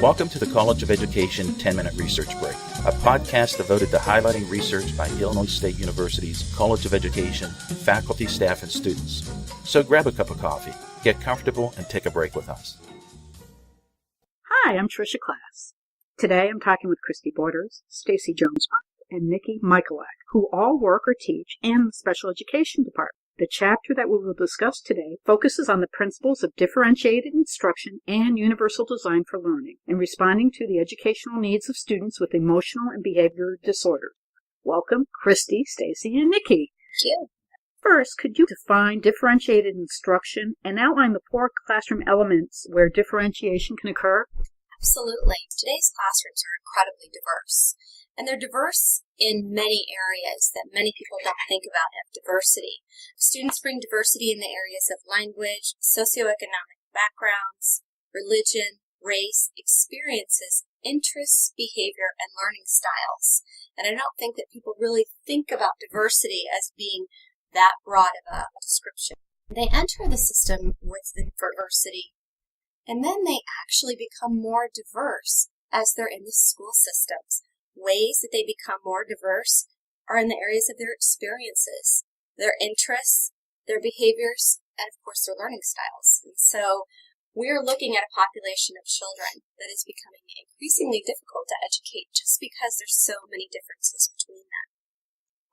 Welcome to the College of Education 10-Minute Research Break, a podcast devoted to highlighting research by Illinois State University's College of Education, faculty, staff, and students. So grab a cup of coffee, get comfortable, and take a break with us. Hi, I'm Tricia Class. Today I'm talking with Christy Borders, Stacey Jones Bock, and Nikki Michalak, who all work or teach in the special education department. The chapter that we will discuss today focuses on the principles of differentiated instruction and universal design for learning and responding to the educational needs of students with emotional and behavioral disorders. Welcome, Christy, Stacey, and Nikki. Thank you. First, could you define differentiated instruction and outline the four classroom elements where differentiation can occur? Absolutely. Today's classrooms are incredibly diverse, and they're diverse in many areas that many people don't think about as diversity. Students bring diversity in the areas of language, socioeconomic backgrounds, religion, race, experiences, interests, behavior, and learning styles. And I don't think that people really think about diversity as being that broad of a description. They enter the system with the diversity, and then they actually become more diverse as they're in the school systems. Ways that they become more diverse are in the areas of their experiences, their interests, their behaviors, and of course their learning styles. And so we're looking at a population of children that is becoming increasingly difficult to educate just because there's so many differences between them.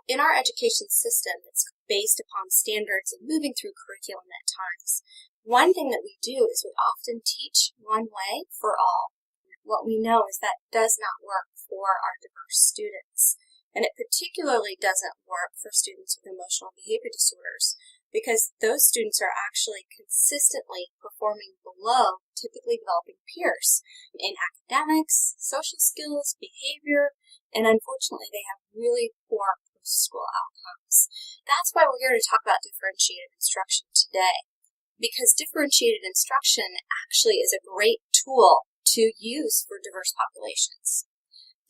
In our education system, it's based upon standards and moving through curriculum at times. One thing that we do is we often teach one way for all. What we know is that does not work for our diverse students. And it particularly doesn't work for students with emotional behavior disorders because those students are actually consistently performing below typically developing peers in academics, social skills, behavior, and unfortunately they have really poor post-school outcomes. That's why we're here to talk about differentiated instruction today, because differentiated instruction actually is a great tool to use for diverse populations.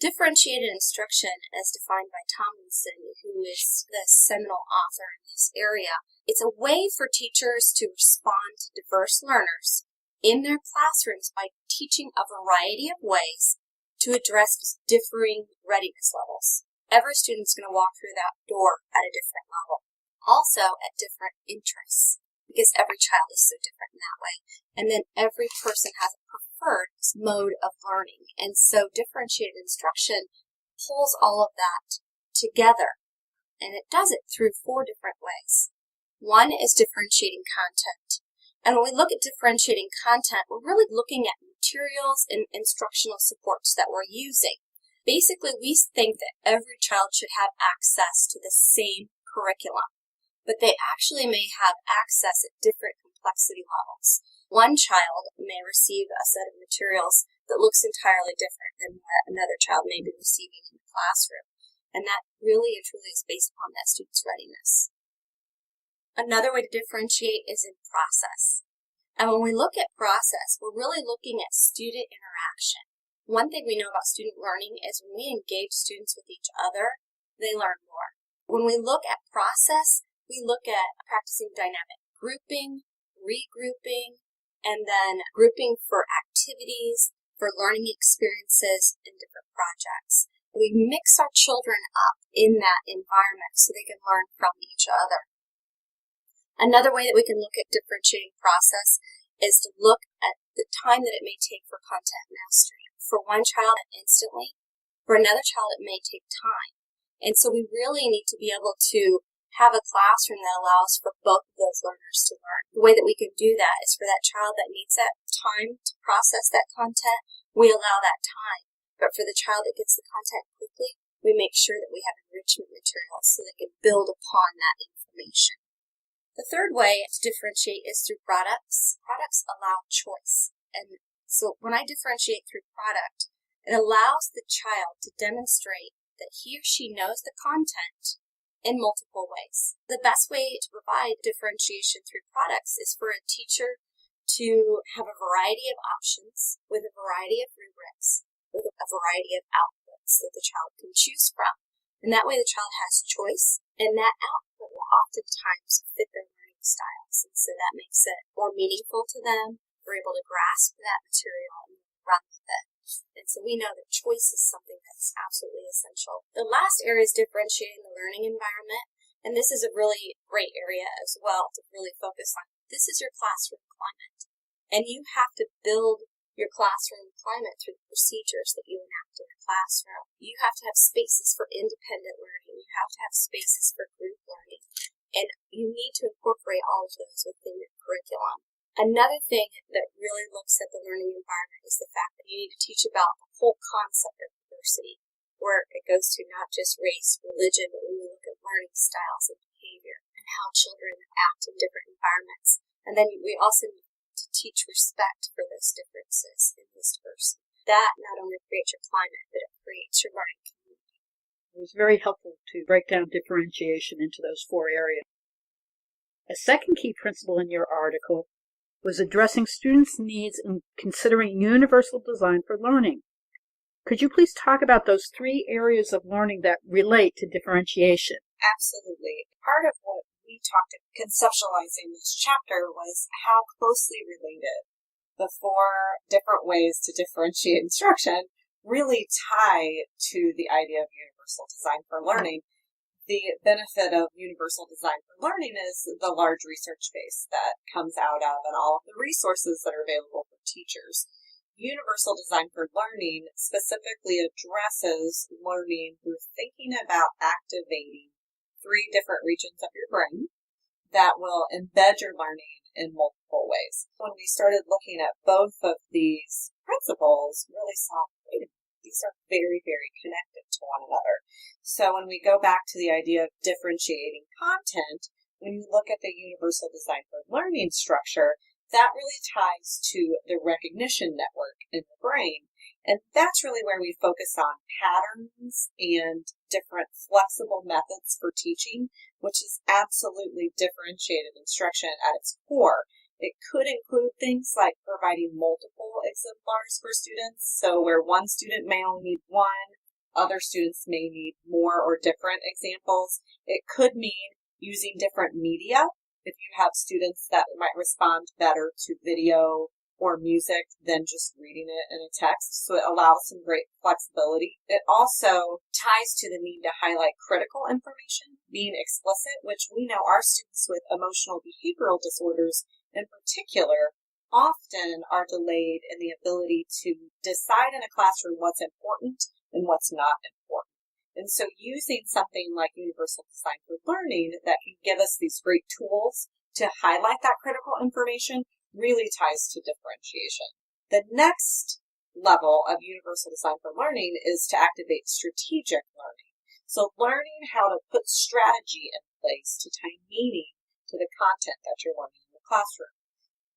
Differentiated instruction, as defined by Tomlinson, who is the seminal author in this area, it's a way for teachers to respond to diverse learners in their classrooms by teaching a variety of ways to address differing readiness levels. Every student's going to walk through that door at a different level, also at different interests, because every child is so different in that way. And then every person has a preferred mode of learning. And so differentiated instruction pulls all of that together. And it does it through four different ways. One is differentiating content. And when we look at differentiating content, we're really looking at materials and instructional supports that we're using. Basically, we think that every child should have access to the same curriculum, but they actually may have access at different complexity levels. One child may receive a set of materials that looks entirely different than what another child may be receiving in the classroom, and that really and truly is based upon that student's readiness. Another way to differentiate is in process. And when we look at process, we're really looking at student interaction. One thing we know about student learning is when we engage students with each other, they learn more. When we look at process, we look at practicing dynamic grouping, regrouping, and then grouping for activities, for learning experiences, and different projects. We mix our children up in that environment so they can learn from each other. Another way that we can look at differentiating process is to look at the time that it may take for content mastery. For one child, instantly. For another child, it may take time. And so we really need to be able to have a classroom that allows for both of those learners to learn. The way that we can do that is for that child that needs that time to process that content, we allow that time. But for the child that gets the content quickly, we make sure that we have enrichment materials so they can build upon that information. The third way to differentiate is through products. Products allow choice. And so when I differentiate through product, it allows the child to demonstrate that he or she knows the content in multiple ways. The best way to provide differentiation through products is for a teacher to have a variety of options with a variety of rubrics, with a variety of outputs that the child can choose from. And that way the child has choice, and that output will oftentimes fit their learning styles. And so that makes it more meaningful to them. We're able to grasp that material in a run with it. And so we know that choice is something that's absolutely essential. The last area is differentiating the learning environment. And this is a really great area as well to really focus on. This is your classroom climate. And you have to build your classroom climate through the procedures that you enact in the classroom. You have to have spaces for independent learning. You have to have spaces for group learning. And you need to incorporate all of those within your curriculum. Another thing that really looks at the learning environment is the fact that you need to teach about the whole concept of diversity, where it goes to not just race, religion, but when we look at learning styles and behavior and how children act in different environments. And then we also need to teach respect for those differences in this diversity. That not only creates your climate, but it creates your learning community. It was very helpful to break down differentiation into those 4 areas. A second key principle in your article was addressing students' needs and considering universal design for learning. Could you please talk about those 3 areas of learning that relate to differentiation? Absolutely. Part of what we talked about conceptualizing this chapter was how closely related the 4 different ways to differentiate instruction really tie to the idea of universal design for learning. The benefit of universal design for learning is the large research base that comes out of and all of the resources that are available for teachers. Universal design for learning specifically addresses learning through thinking about activating 3 different regions of your brain that will embed your learning in multiple ways. When we started looking at both of these principles, really saw, wait a minute, these are very, very connected to one another. So when we go back to the idea of differentiating content, when you look at the universal design for learning structure, that really ties to the recognition network in the brain. And that's really where we focus on patterns and different flexible methods for teaching, which is absolutely differentiated instruction at its core. It could include things like providing multiple exemplars for students, so where one student may only need one, other students may need more or different examples. It could mean using different media. If you have students that might respond better to video or music than just reading it in a text, so it allows some great flexibility. It also ties to the need to highlight critical information, being explicit, which we know our students with emotional behavioral disorders in particular often are delayed in the ability to decide in a classroom what's important and what's not important. And so using something like universal design for learning that can give us these great tools to highlight that critical information really ties to differentiation. The next level of universal design for learning is to activate strategic learning. So learning how to put strategy in place to tie meaning to the content that you're learning in the classroom.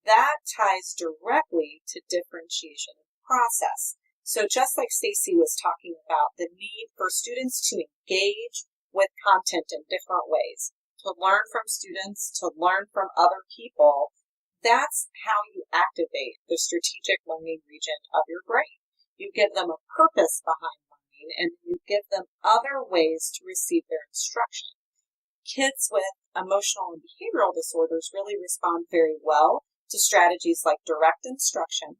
That ties directly to differentiation and process. So just like Stacey was talking about, the need for students to engage with content in different ways, to learn from students, to learn from other people, that's how you activate the strategic learning region of your brain. You give them a purpose behind learning, and you give them other ways to receive their instruction. Kids with emotional and behavioral disorders really respond very well to strategies like direct instruction,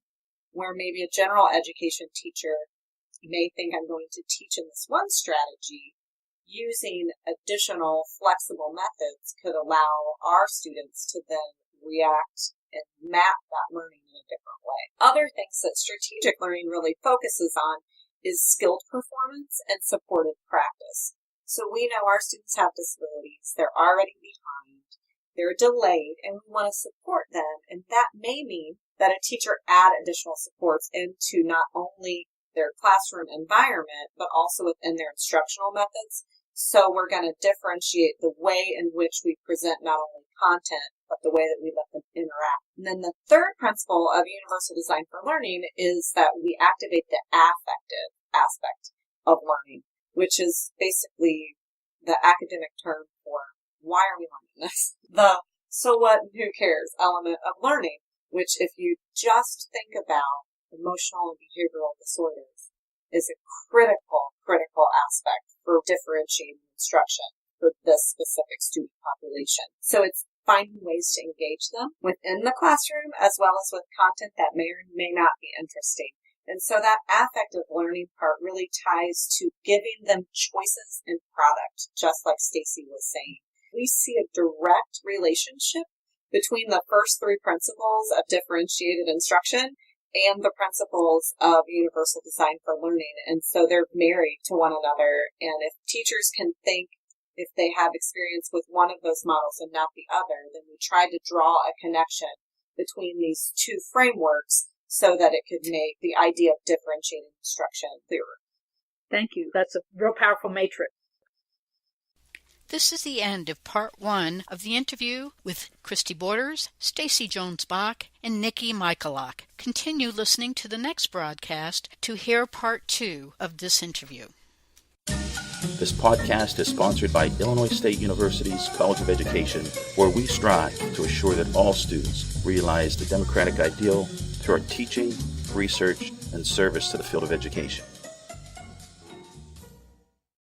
where maybe a general education teacher may think I'm going to teach in this one strategy. Using additional flexible methods could allow our students to then react and map that learning in a different way. Other things that strategic learning really focuses on is skilled performance and supported practice. So we know our students have disabilities, they're already behind, they're delayed, and we want to support them. And that may mean that a teacher add additional supports into not only their classroom environment, but also within their instructional methods. So we're going to differentiate the way in which we present not only content, but the way that we let them interact. And then the third principle of universal design for learning is that we activate the affective aspect of learning, which is basically the academic term for why are we learning this? The so what and who cares element of learning, which if you just think about emotional and behavioral disorders, is a critical aspect for differentiating instruction for this specific student population. So it's finding ways to engage them within the classroom as well as with content that may or may not be interesting. And so that affective learning part really ties to giving them choices in product, just like Stacey was saying. We see a direct relationship between the first three principles of differentiated instruction and the principles of universal design for learning. And so they're married to one another. And if teachers can think, if they have experience with one of those models and not the other, then we try to draw a connection between these two frameworks so that it could make the idea of differentiated instruction clearer. Thank you. That's a real powerful matrix. This is the end of part 1 of the interview with Christy Borders, Stacey Jones Bock, and Nikki Michalak. Continue listening to the next broadcast to hear part 2 of this interview. This podcast is sponsored by Illinois State University's College of Education, where we strive to assure that all students realize the democratic ideal through our teaching, research, and service to the field of education.